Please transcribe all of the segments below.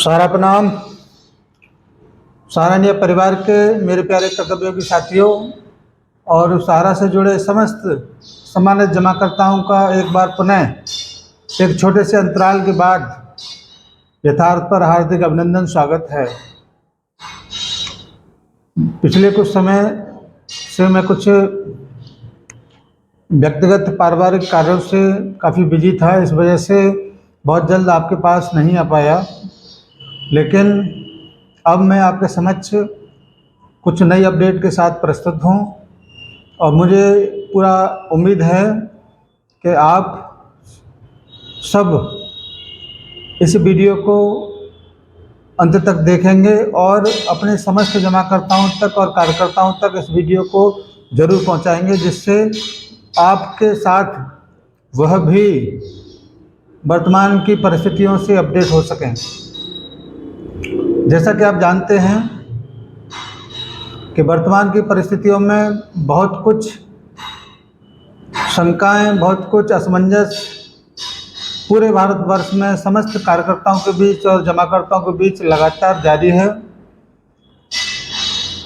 सारा प्रणाम। सहारनीय परिवार के मेरे प्यारे कर्तव्योगी साथियों और सहारा से जुड़े समस्त सम्मानित जमाकर्ताओं का एक बार पुनः एक छोटे से अंतराल के बाद यथार्थ पर हार्दिक अभिनंदन स्वागत है। पिछले कुछ समय से मैं कुछ व्यक्तिगत पारिवारिक कार्यों से काफ़ी बिजी था, इस वजह से बहुत जल्द आपके पास नहीं आ पाया, लेकिन अब मैं आपके समक्ष कुछ नई अपडेट के साथ प्रस्तुत हूँ और मुझे पूरा उम्मीद है कि आप सब इस वीडियो को अंत तक देखेंगे और अपने समस्त जमाकर्ताओं तक और कार्यकर्ताओं तक इस वीडियो को ज़रूर पहुंचाएंगे, जिससे आपके साथ वह भी वर्तमान की परिस्थितियों से अपडेट हो सकें। जैसा कि आप जानते हैं कि वर्तमान की परिस्थितियों में बहुत कुछ शंकाएं, बहुत कुछ असमंजस पूरे भारतवर्ष में समस्त कार्यकर्ताओं के बीच और जमाकर्ताओं के बीच लगातार जारी है।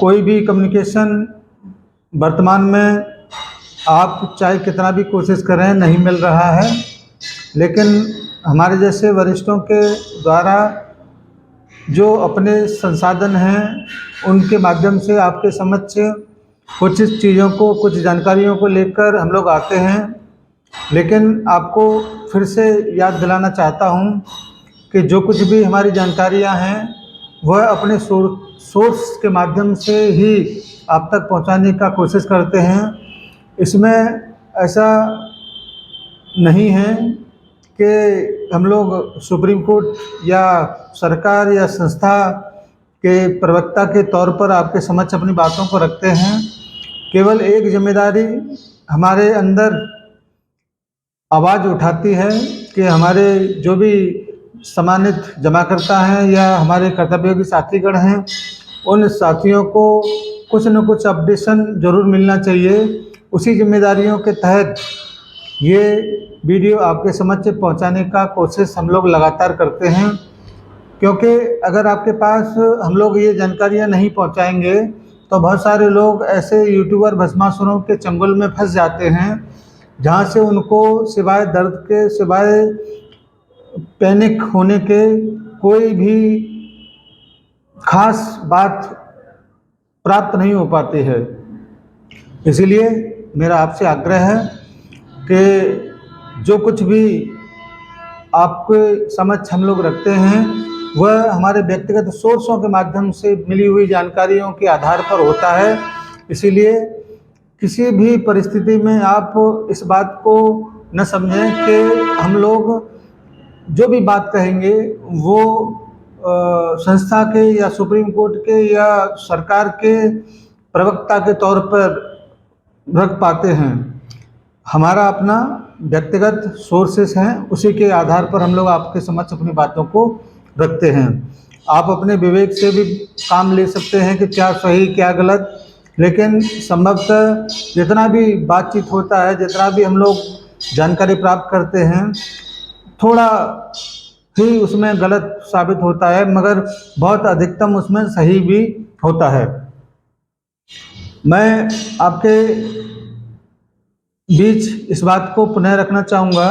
कोई भी कम्युनिकेशन वर्तमान में आप चाहे कितना भी कोशिश करें नहीं मिल रहा है, लेकिन हमारे जैसे वरिष्ठों के द्वारा जो अपने संसाधन हैं उनके माध्यम से आपके समक्ष कुछ चीज़ों को, कुछ जानकारियों को लेकर हम लोग आते हैं। लेकिन आपको फिर से याद दिलाना चाहता हूं कि जो कुछ भी हमारी जानकारियां हैं वह अपने सोर्स के माध्यम से ही आप तक पहुंचाने का कोशिश करते हैं। इसमें ऐसा नहीं है कि हम लोग सुप्रीम कोर्ट या सरकार या संस्था के प्रवक्ता के तौर पर आपके समक्ष अपनी बातों को रखते हैं। केवल एक जिम्मेदारी हमारे अंदर आवाज़ उठाती है कि हमारे जो भी सम्मानित जमाकर्ता हैं या हमारे कर्तव्योगी साथीगण हैं, उन साथियों को कुछ न कुछ अपडेशन ज़रूर मिलना चाहिए। उसी जिम्मेदारियों के तहत ये वीडियो आपके समक्ष पहुंचाने का कोशिश हम लोग लगातार करते हैं, क्योंकि अगर आपके पास हम लोग ये जानकारियां नहीं पहुंचाएंगे तो बहुत सारे लोग ऐसे यूट्यूबर भस्मासुरों के चंगुल में फंस जाते हैं, जहां से उनको सिवाय दर्द के, सिवाय पैनिक होने के कोई भी खास बात प्राप्त नहीं हो पाती है। इसीलिए मेरा आपसे आग्रह है कि जो कुछ भी आपके समक्ष हम लोग रखते हैं वह हमारे व्यक्तिगत सोर्सों के माध्यम से मिली हुई जानकारियों के आधार पर होता है। इसीलिए किसी भी परिस्थिति में आप इस बात को न समझें कि हम लोग जो भी बात कहेंगे वो संस्था के या सुप्रीम कोर्ट के या सरकार के प्रवक्ता के तौर पर रख पाते हैं। हमारा अपना व्यक्तिगत सोर्सेस हैं, उसी के आधार पर हम लोग आपके समक्ष अपनी बातों को रखते हैं। आप अपने विवेक से भी काम ले सकते हैं कि क्या सही क्या गलत, लेकिन संभवतः जितना भी बातचीत होता है, जितना भी हम लोग जानकारी प्राप्त करते हैं, थोड़ा ही उसमें गलत साबित होता है, मगर बहुत अधिकतम उसमें सही भी होता है। मैं आपके बीच इस बात को पुनः रखना चाहूँगा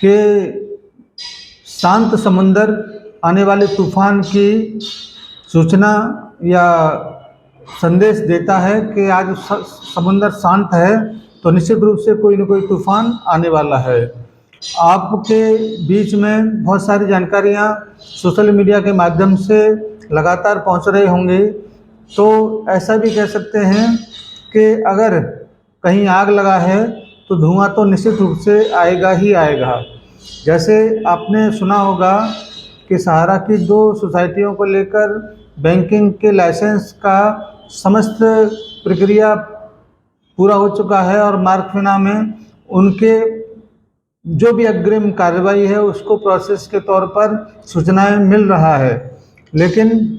कि शांत समुंदर आने वाले तूफान की सूचना या संदेश देता है कि आज समुंदर शांत है, तो निश्चित रूप से कोई न कोई तूफान आने वाला है। आपके बीच में बहुत सारी जानकारियाँ सोशल मीडिया के माध्यम से लगातार पहुंच रहे होंगे, तो ऐसा भी कह सकते हैं कि अगर कहीं आग लगा है तो धुआं तो निश्चित रूप से आएगा ही आएगा। जैसे आपने सुना होगा कि सहारा की 2 सोसाइटियों को लेकर बैंकिंग के लाइसेंस का समस्त प्रक्रिया पूरा हो चुका है और मार्कफिना में उनके जो भी अग्रिम कार्रवाई है उसको प्रोसेस के तौर पर सूचनाएं मिल रहा है। लेकिन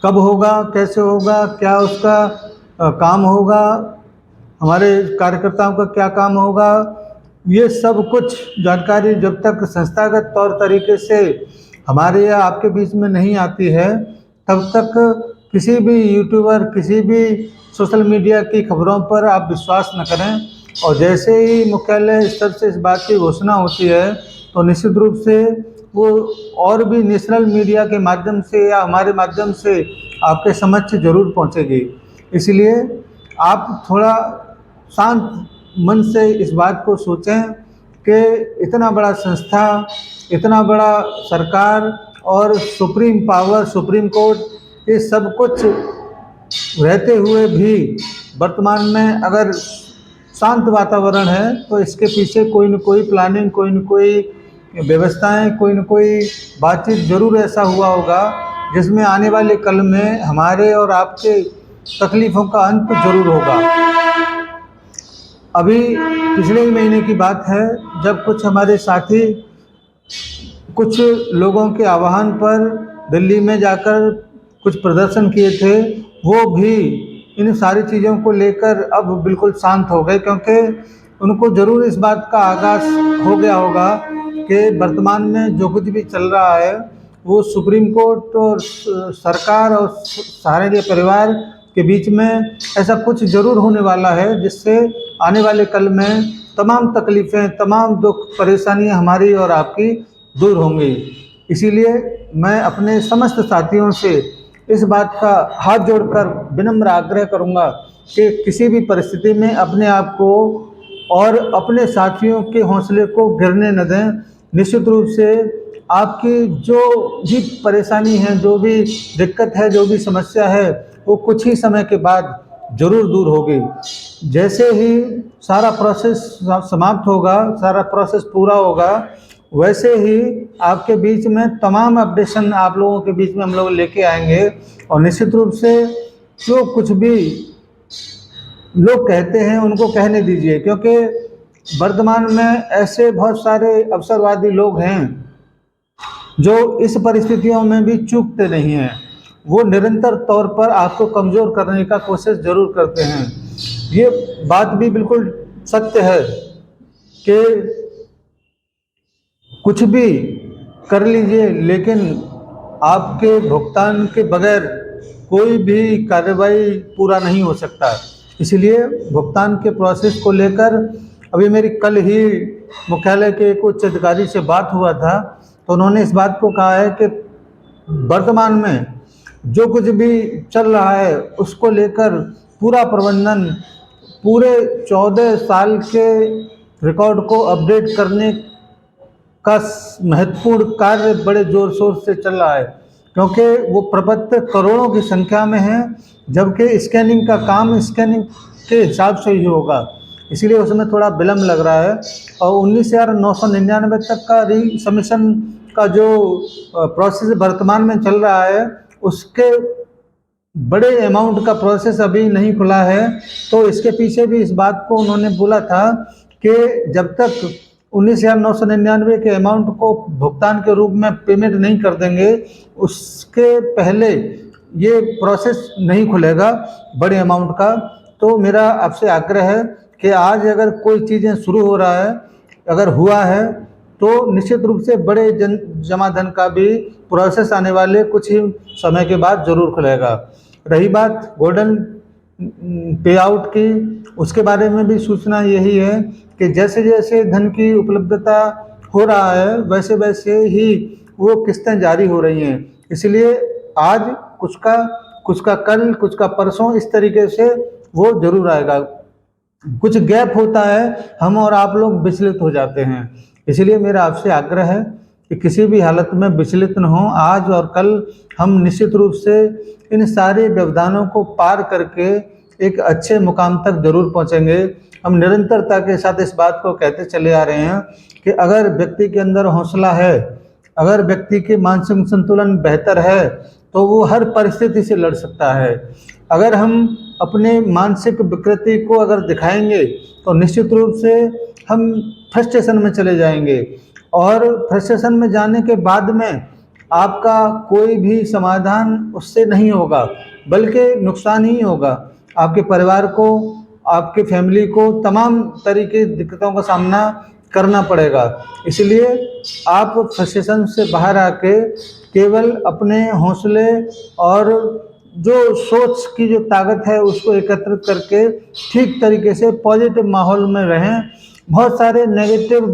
कब होगा, कैसे होगा, क्या उसका काम होगा, हमारे कार्यकर्ताओं का क्या काम होगा, ये सब कुछ जानकारी जब तक संस्थागत तौर तरीके से हमारे या आपके बीच में नहीं आती है, तब तक किसी भी यूट्यूबर, किसी भी सोशल मीडिया की खबरों पर आप विश्वास न करें। और जैसे ही मुख्यालय स्तर से इस बात की घोषणा होती है तो निश्चित रूप से वो और भी नेशनल मीडिया के माध्यम से या हमारे माध्यम से आपके समक्ष जरूर पहुंचेगी। इसलिए आप थोड़ा शांत मन से इस बात को सोचें कि इतना बड़ा संस्था, इतना बड़ा सरकार और सुप्रीम पावर, सुप्रीम कोर्ट, ये सब कुछ रहते हुए भी वर्तमान में अगर शांत वातावरण है तो इसके पीछे कोई न कोई प्लानिंग, कोई न कोई व्यवस्थाएं, कोई न कोई बातचीत जरूर ऐसा हुआ होगा जिसमें आने वाले कल में हमारे और आपके तकलीफ़ों का अंत जरूर होगा। अभी पिछले ही महीने की बात है जब कुछ हमारे साथी कुछ लोगों के आह्वान पर दिल्ली में जाकर कुछ प्रदर्शन किए थे, वो भी इन सारी चीज़ों को लेकर अब बिल्कुल शांत हो गए, क्योंकि उनको ज़रूर इस बात का आगाज़ हो गया होगा कि वर्तमान में जो कुछ भी चल रहा है वो सुप्रीम कोर्ट और सरकार और सहारनपुर परिवार के बीच में ऐसा कुछ ज़रूर होने वाला है जिससे आने वाले कल में तमाम तकलीफ़ें, तमाम दुख, परेशानियां हमारी और आपकी दूर होंगी। इसीलिए मैं अपने समस्त साथियों से इस बात का हाथ जोड़कर विनम्र आग्रह करूंगा कि किसी भी परिस्थिति में अपने आप को और अपने साथियों के हौसले को गिरने न दें। निश्चित रूप से आपकी जो भी परेशानी है, जो भी दिक्कत है, जो भी समस्या है, वो कुछ ही समय के बाद जरूर दूर होगी। जैसे ही सारा प्रोसेस समाप्त होगा, सारा प्रोसेस पूरा होगा, वैसे ही आपके बीच में तमाम अपडेशन आप लोगों के बीच में हम लोग लेके आएंगे। और निश्चित रूप से जो कुछ भी लोग कहते हैं उनको कहने दीजिए, क्योंकि वर्तमान में ऐसे बहुत सारे अवसरवादी लोग हैं जो इस परिस्थितियों में भी चूकते नहीं हैं। वो निरंतर तौर पर आपको कमज़ोर करने का कोशिश ज़रूर करते हैं। ये बात भी बिल्कुल सत्य है कि कुछ भी कर लीजिए लेकिन आपके भुगतान के बगैर कोई भी कार्रवाई पूरा नहीं हो सकता। इसलिए भुगतान के प्रोसेस को लेकर अभी मेरी कल ही मुख्यालय के एक उच्च अधिकारी से बात हुआ था, तो उन्होंने इस बात को कहा है कि वर्तमान में जो कुछ भी चल रहा है उसको लेकर पूरा प्रबंधन पूरे 14 साल के रिकॉर्ड को अपडेट करने का महत्वपूर्ण कार्य बड़े जोर शोर से चल रहा है, क्योंकि वो प्रपत्र करोड़ों की संख्या में है, जबकि स्कैनिंग का काम स्कैनिंग के हिसाब से ही होगा, इसलिए उसमें थोड़ा विलम्ब लग रहा है। और 19,999 तक का रीसबमिशन का जो प्रोसेस वर्तमान में चल रहा है उसके बड़े अमाउंट का प्रोसेस अभी नहीं खुला है। तो इसके पीछे भी इस बात को उन्होंने बोला था कि जब तक 19,999 के अमाउंट को भुगतान के रूप में पेमेंट नहीं कर देंगे उसके पहले ये प्रोसेस नहीं खुलेगा बड़े अमाउंट का। तो मेरा आपसे आग्रह है कि आज अगर कोई चीज़ें शुरू हो रहा है, अगर हुआ है, तो निश्चित रूप से बड़े जमा धन का भी प्रोसेस आने वाले कुछ ही समय के बाद ज़रूर खुलेगा। रही बात गोल्डन पे आउट की, उसके बारे में भी सूचना यही है कि जैसे जैसे धन की उपलब्धता हो रहा है वैसे वैसे ही वो किस्तें जारी हो रही हैं। इसलिए आज कुछ का कल, कुछ का परसों, इस तरीके से वो जरूर आएगा। कुछ गैप होता है, हम और आप लोग विचलित हो जाते हैं। इसलिए मेरा आपसे आग्रह है कि किसी भी हालत में विचलित न हो। आज और कल हम निश्चित रूप से इन सारे व्यवधानों को पार करके एक अच्छे मुकाम तक जरूर पहुंचेंगे। हम निरंतरता के साथ इस बात को कहते चले आ रहे हैं कि अगर व्यक्ति के अंदर हौसला है, अगर व्यक्ति के मानसिक संतुलन बेहतर है तो वो हर परिस्थिति से लड़ सकता है। अगर हम अपने मानसिक विकृति को अगर दिखाएंगे तो निश्चित रूप से हम फ्रस्ट्रेशन में चले जाएंगे, और फ्रस्ट्रेशन में जाने के बाद में आपका कोई भी समाधान उससे नहीं होगा बल्कि नुकसान ही होगा। आपके परिवार को, आपके फैमिली को तमाम तरीके की दिक्कतों का सामना करना पड़ेगा। इसलिए आप फ्रस्ट्रेशन से बाहर आके केवल अपने हौसले और जो सोच की जो ताकत है उसको एकत्रित करके ठीक तरीके से पॉजिटिव माहौल में रहें। बहुत सारे नेगेटिव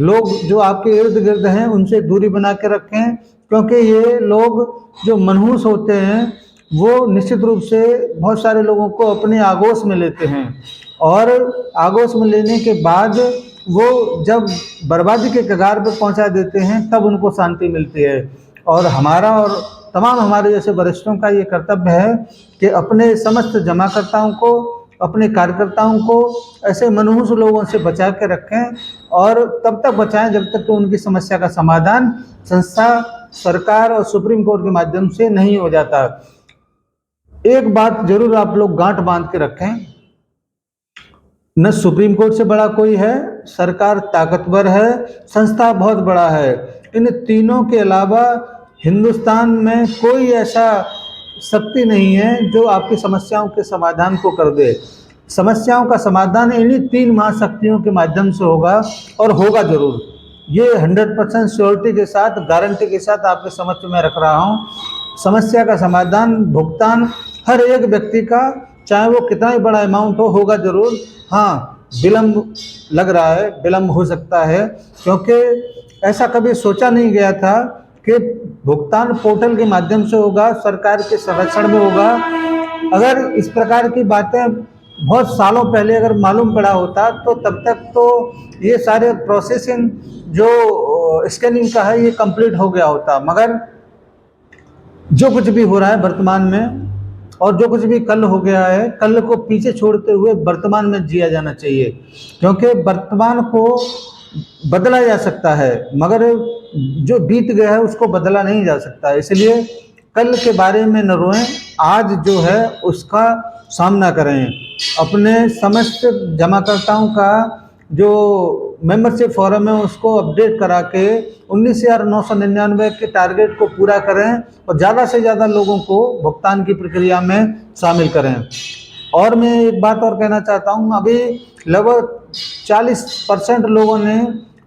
लोग जो आपके इर्द गिर्द हैं उनसे दूरी बना के रखें, क्योंकि ये लोग जो मनहूस होते हैं वो निश्चित रूप से बहुत सारे लोगों को अपने आगोश में लेते हैं, और आगोश में लेने के बाद वो जब बर्बादी के कगार पर पहुंचा देते हैं तब उनको शांति मिलती है। और हमारा और तमाम हमारे जैसे वरिष्ठों का ये कर्तव्य है कि अपने समस्त जमाकर्ताओं को, अपने कार्यकर्ताओं को ऐसे मनहूस लोगों से बचा के रखें, और तब तक बचाएं जब तक कि उनकी समस्या का समाधान संस्था, सरकार और सुप्रीम कोर्ट के माध्यम से नहीं हो जाता। एक बात जरूर आप लोग गांठ बांध के रखें, न सुप्रीम कोर्ट से बड़ा कोई है, सरकार ताकतवर है, संस्था बहुत बड़ा है। इन तीनों के अलावा हिंदुस्तान में कोई ऐसा शक्ति नहीं है जो आपकी समस्याओं के समाधान को कर दे। समस्याओं का समाधान इन्हीं तीन महाशक्तियों के माध्यम से होगा, और होगा जरूर। ये 100% श्योरिटी के साथ, गारंटी के साथ आपके समक्ष में रख रहा हूँ। समस्या का समाधान, भुगतान हर एक व्यक्ति का, चाहे वो कितना ही बड़ा अमाउंट हो, होगा जरूर। हाँ, विलम्ब लग रहा है, विलम्ब हो सकता है, क्योंकि ऐसा कभी सोचा नहीं गया था कि भुगतान पोर्टल के माध्यम से होगा, सरकार के संरक्षण में होगा। अगर इस प्रकार की बातें बहुत सालों पहले अगर मालूम पड़ा होता तो तब तक तो ये सारे प्रोसेसिंग जो स्कैनिंग का है ये कंप्लीट हो गया होता। मगर जो कुछ भी हो रहा है वर्तमान में, और जो कुछ भी कल हो गया है, कल को पीछे छोड़ते हुए वर्तमान में जिया जाना चाहिए, क्योंकि वर्तमान को बदला जा सकता है मगर जो बीत गया है उसको बदला नहीं जा सकता। इसलिए कल के बारे में न रोएं, आज जो है उसका सामना करें। अपने समस्त जमाकर्ताओं का जो मेंबरशिप फॉरम है उसको अपडेट करा के 19,999 के टारगेट को पूरा करें, और ज़्यादा से ज़्यादा लोगों को भुगतान की प्रक्रिया में शामिल करें। और मैं एक बात और कहना चाहता हूँ, अभी लगभग 40% लोगों ने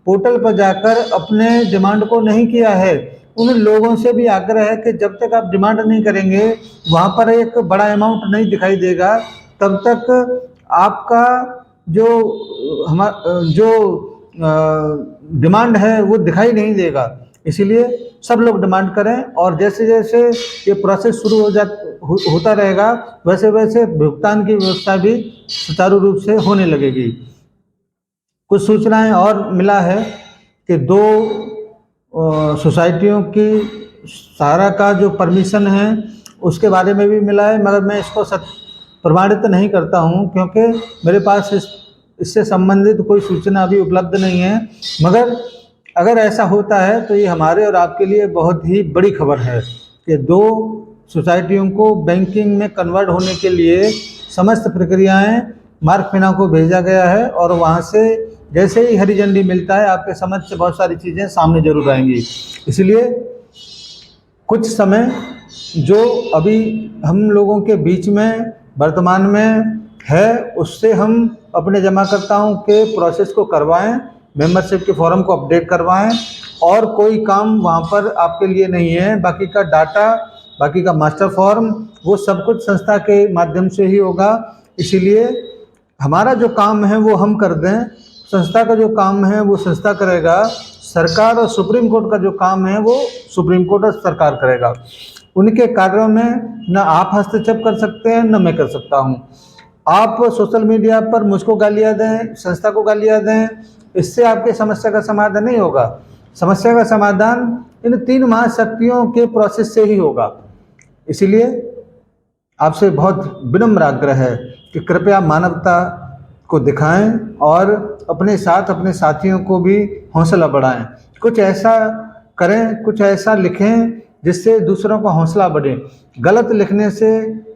पोर्टल पर जाकर अपने डिमांड को नहीं किया है। उन लोगों से भी आग्रह है कि जब तक आप डिमांड नहीं करेंगे, वहाँ पर एक बड़ा अमाउंट नहीं दिखाई देगा, तब तक आपका जो डिमांड है वो दिखाई नहीं देगा। इसीलिए सब लोग डिमांड करें, और जैसे जैसे ये प्रोसेस शुरू होता रहेगा वैसे वैसे भुगतान की व्यवस्था भी सुचारू रूप से होने लगेगी। कुछ सूचनाएं और मिला है कि 2 सोसाइटियों की सारा का जो परमिशन है उसके बारे में भी मिला है, मगर मैं इसको प्रमाणित नहीं करता हूं, क्योंकि मेरे पास इससे संबंधित कोई सूचना अभी उपलब्ध नहीं है। मगर अगर ऐसा होता है तो ये हमारे और आपके लिए बहुत ही बड़ी खबर है कि 2 सोसाइटियों को बैंकिंग में कन्वर्ट होने के लिए समस्त प्रक्रियाएं मार्कफेना को भेजा गया है, और वहाँ से जैसे ही हरी झंडी मिलता है आपके समझ से बहुत सारी चीज़ें सामने जरूर आएंगी। इसलिए कुछ समय जो अभी हम लोगों के बीच में वर्तमान में है उससे हम अपने जमाकर्ताओं के प्रोसेस को करवाएं, मेंबरशिप के फॉर्म को अपडेट करवाएं, और कोई काम वहाँ पर आपके लिए नहीं है। बाकी का डाटा, बाकी का मास्टर फॉर्म, वो सब कुछ संस्था के माध्यम से ही होगा। इसीलिए हमारा जो काम है वो हम कर दें, संस्था का जो काम है वो संस्था करेगा, सरकार और सुप्रीम कोर्ट का जो काम है वो सुप्रीम कोर्ट और सरकार करेगा। उनके कार्यों में न आप हस्तक्षेप कर सकते हैं न मैं कर सकता हूं। आप सोशल मीडिया पर मुझको गालियां दें, संस्था को गालियां दें, इससे आपके समस्या का समाधान नहीं होगा। समस्या का समाधान इन 3 महाशक्तियों के प्रोसेस से ही होगा। इसीलिए आपसे बहुत विनम्र आग्रह है कि कृपया मानवता को दिखाएं और अपने साथ अपने साथियों को भी हौसला बढ़ाएं। कुछ ऐसा करें, कुछ ऐसा लिखें जिससे दूसरों का हौसला बढ़े। गलत लिखने से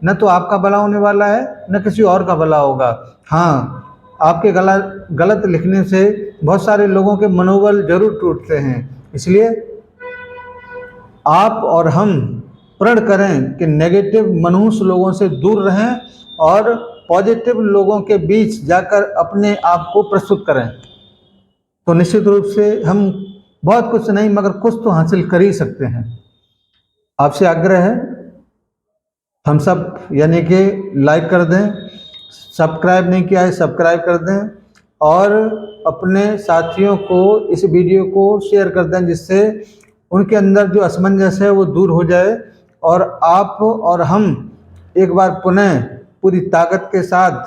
न तो आपका भला होने वाला है न किसी और का भला होगा। हाँ, आपके गलत लिखने से बहुत सारे लोगों के मनोबल जरूर टूटते हैं। इसलिए आप और हम प्रण करें कि नेगेटिव मनहूस लोगों से दूर रहें और पॉजिटिव लोगों के बीच जाकर अपने आप को प्रस्तुत करें। तो निश्चित रूप से हम बहुत कुछ नहीं मगर कुछ तो हासिल कर ही सकते हैं। आपसे आग्रह है हम सब यानी कि लाइक कर दें, सब्सक्राइब नहीं किया है सब्सक्राइब कर दें और अपने साथियों को इस वीडियो को शेयर कर दें, जिससे उनके अंदर जो असमंजस है वो दूर हो जाए और आप और हम एक बार पुनः पूरी ताकत के साथ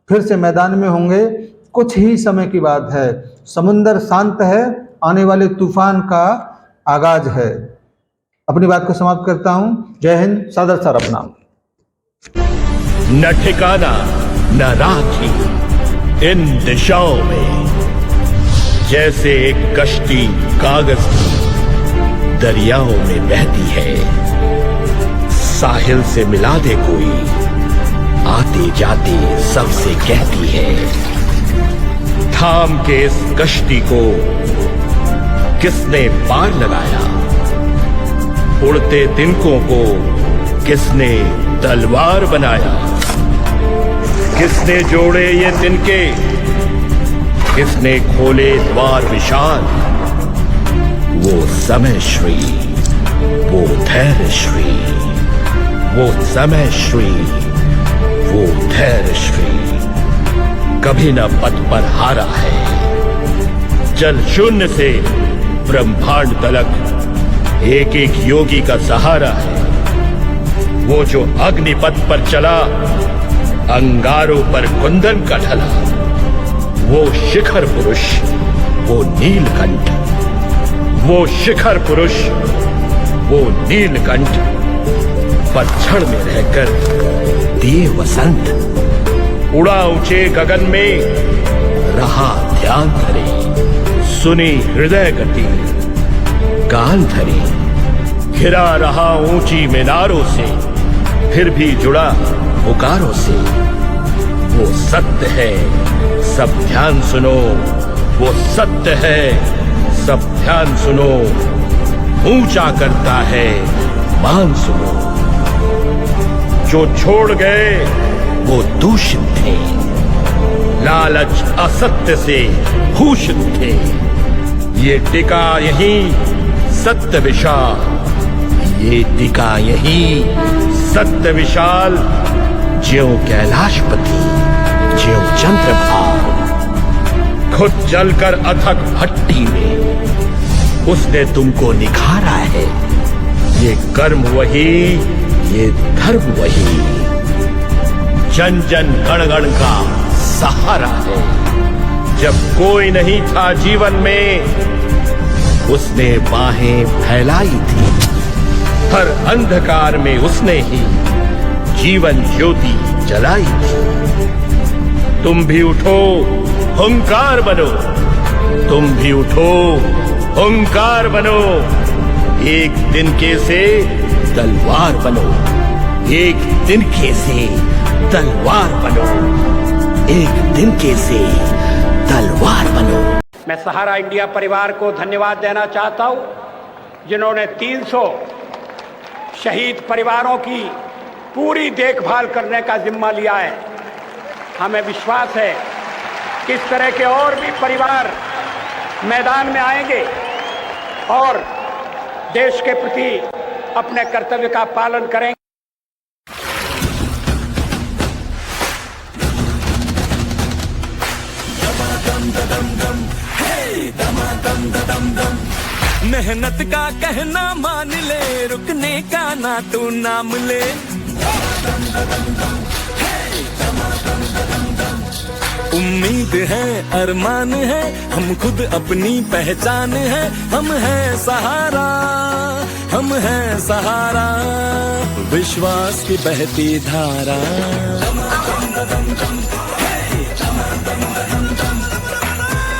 फिर से मैदान में होंगे। कुछ ही समय की बात है, समुंदर शांत है, आने वाले तूफान का आगाज है। अपनी बात को समाप्त करता हूँ। जय हिंद, सादर सर अपना। न ठिकाना न राखी इन दिशाओं में, जैसे एक कश्ती कागज की दरियाओं में बहती है। साहिल से मिला दे कोई, आते जाते सबसे कहती है। थाम के इस कश्ती को किसने पार लगाया, उड़ते तिनकों को किसने तलवार बनाया। किसने जोड़े ये तिनके, किसने खोले द्वार विशाल। वो समय श्री, वो धैर्य श्री, वो समय श्री, वो धैर्य श्री। कभी न पद पर हारा है, जल शून्य से ब्रह्मांड तलक एक एक योगी का सहारा है। वो जो अग्निपथ पर चला, अंगारों पर कुंदन का ढला। वो शिखर पुरुष, वो नीलकंठ, वो शिखर पुरुष, वो नीलकंठ। पतझड़ में रहकर दिए वसंत, उड़ा ऊंचे गगन में, रहा ध्यान धरे, सुनी हृदय गति कान धरे। घिरा रहा ऊंची मीनारों से, फिर भी जुड़ा पुकारों से। वो सत्य है सब ध्यान सुनो, वो सत्य है सब ध्यान सुनो। ऊंचा करता है मान सुनो। जो छोड़ गए वो दूषित थे, लालच असत्य से भूषित थे। ये टिका यहीं सत्य विशाल, ये टिका यहीं सत्य विशाल। ज्यों कैलाशपति, ज्यों चंद्रभाल। खुद जलकर अथक भट्टी में उसने तुमको निखारा है। ये कर्म वही, ये धर्म वही। जन जन गण गण का सहारा है। जब कोई नहीं था जीवन में, उसने बाहें फैलाई थी। हर अंधकार में उसने ही जीवन ज्योति जलाई थी। तुम भी उठो, हुंकार बनो। तुम भी उठो, हुंकार बनो। एक तिनके से तलवार बनो। एक तिनके से तलवार बनो। एक तिनके से तलवार बनो। मैं सहारा इंडिया परिवार को धन्यवाद देना चाहता हूं, जिन्होंने 300 शहीद परिवारों की पूरी देखभाल करने का जिम्मा लिया है। हमें विश्वास है कि इस तरह के और भी परिवार मैदान में आएंगे और देश के प्रति अपने कर्तव्य का पालन करेंगे। मेहनत का कहना मान ले, रुकने का ना तू नाम ले। उम्मीद है, अरमान है, हम खुद अपनी पहचान है। हम हैं सहारा, हम हैं सहारा, विश्वास की बहती धारा।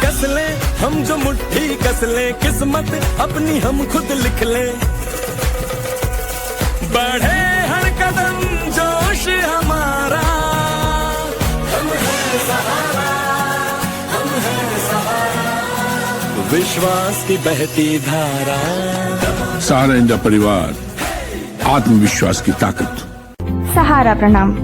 कस ले हम जो मुट्ठी कस ले, किस्मत अपनी हम खुद लिख ले। बढ़े हर कदम जोश हमारा, हम हैं सहारा, हम हैं सहारा, विश्वास की बहती धारा। सहारा इंडिया परिवार, आत्मविश्वास की ताकत। सहारा प्रणाम।